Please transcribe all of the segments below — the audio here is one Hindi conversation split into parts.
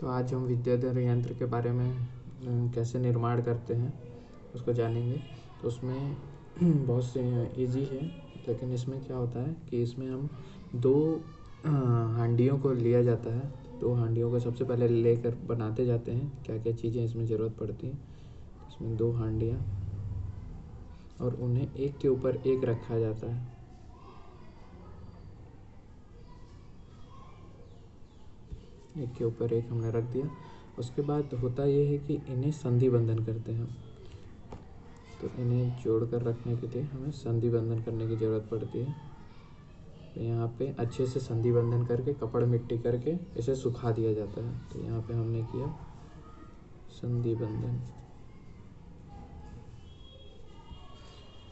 तो आज हम विद्याधर यंत्र के बारे में कैसे निर्माण करते हैं उसको जानेंगे। तो उसमें बहुत से इजी है, लेकिन इसमें क्या होता है कि इसमें हम दो हांडियों को लिया जाता है। दो हांडियों को सबसे पहले लेकर बनाते जाते हैं, क्या क्या चीज़ें इसमें ज़रूरत पड़ती हैं। इसमें दो हांडियाँ और उन्हें एक के ऊपर एक रखा जाता है। एक के ऊपर एक हमने रख दिया। उसके बाद होता ये है कि इन्हें संधि बंधन करते हैं। तो इन्हें जोड़कर रखने के लिए हमें संधि बंधन करने की ज़रूरत पड़ती है। तो यहाँ पे अच्छे से संधि बंधन करके कपड़ मिट्टी करके इसे सुखा दिया जाता है। तो यहाँ पे हमने किया संधि बंधन।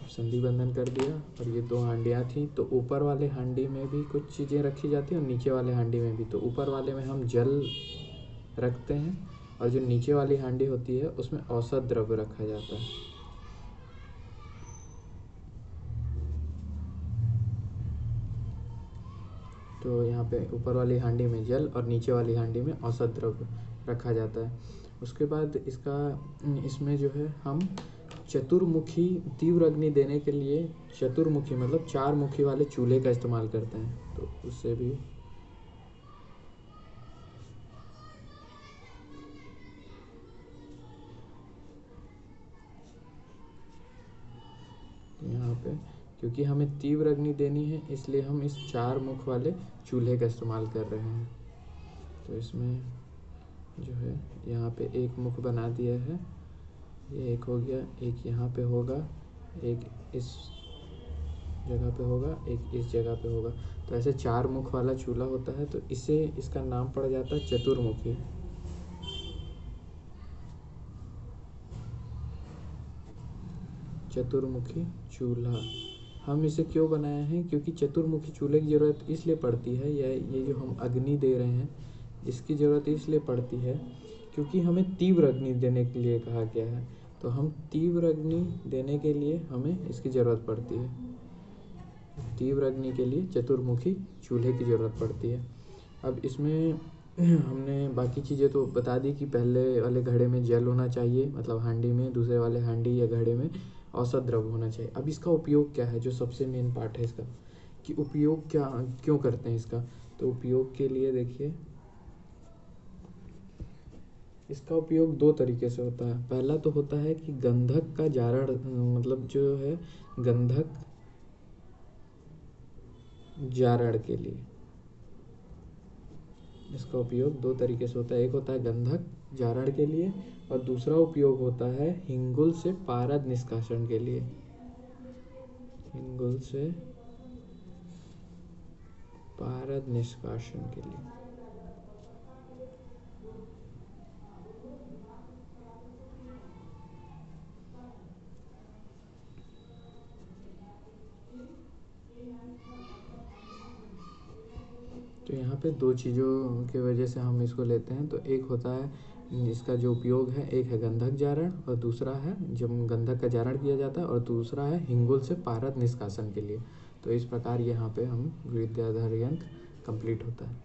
संधि बंधन कर दिया और ये दो हांडियाँ थी, तो ऊपर वाले हांडी में भी कुछ चीज़ें रखी जाती हैं और नीचे वाले हांडी में भी। तो ऊपर वाले में हम जल रखते हैं और जो नीचे वाली हांडी होती है उसमें औसत द्रव्य रखा जाता है। तो यहाँ पे ऊपर वाली हांडी में जल और नीचे वाली हांडी में औसत द्रव्य रखा जाता है। उसके बाद इसमें जो है हम चतुर्मुखी तीव्र अग्नि देने के लिए चतुर्मुखी मतलब 4 मुखी वाले चूल्हे का इस्तेमाल करते हैं। तो उससे भी यहाँ पे क्योंकि हमें तीव्र अग्नि देनी है, इसलिए हम इस 4 मुख वाले चूल्हे का इस्तेमाल कर रहे हैं। तो इसमें जो है यहाँ पे एक मुख बना दिया है, ये एक हो गया, एक यहाँ पे होगा, एक इस जगह पे होगा, एक इस जगह पे होगा। तो ऐसे 4 मुख वाला चूल्हा होता है। तो इसका नाम पड़ जाता है चतुर्मुखी। चतुर्मुखी चूल्हा हम इसे क्यों बनाए हैं, क्योंकि चतुर्मुखी चूल्हे की ज़रूरत इसलिए पड़ती है, ये जो हम अग्नि दे रहे हैं इसकी ज़रूरत इसलिए पड़ती है क्योंकि हमें तीव्र अग्नि देने के लिए कहा गया है। तो हम तीव्र अग्नि देने के लिए हमें इसकी ज़रूरत पड़ती है। तीव्र अग्नि के लिए चतुर्मुखी चूल्हे की ज़रूरत पड़ती है। अब इसमें हमने बाकी चीज़ें तो बता दी कि पहले वाले घड़े में जल होना चाहिए, मतलब हांडी में, दूसरे वाले हांडी या घड़े में औसत द्रव्य होना चाहिए। अब इसका उपयोग क्या है, जो सबसे मेन पार्ट है इसका, कि उपयोग क्यों करते हैं इसका। तो उपयोग के लिए देखिए, इसका उपयोग 2 तरीके से होता है। पहला तो होता है कि गंधक का जारण, मतलब जो है गंधक जारण के लिए इसका उपयोग 2 तरीके से होता है। एक होता है गंधक जारण के लिए और दूसरा उपयोग होता है हिंगुल से पारद निष्कासन के लिए। हिंगुल से पारद निष्कासन के लिए। तो यहाँ पे 2 चीज़ों की वजह से हम इसको लेते हैं। तो एक होता है इसका जो उपयोग है, एक है गंधक जारण और दूसरा है जब गंधक का जारण किया जाता है, और दूसरा है हिंगुल से पारद निष्कासन के लिए। तो इस प्रकार यहाँ पे हम विद्याधर यंत्र कंप्लीट होता है।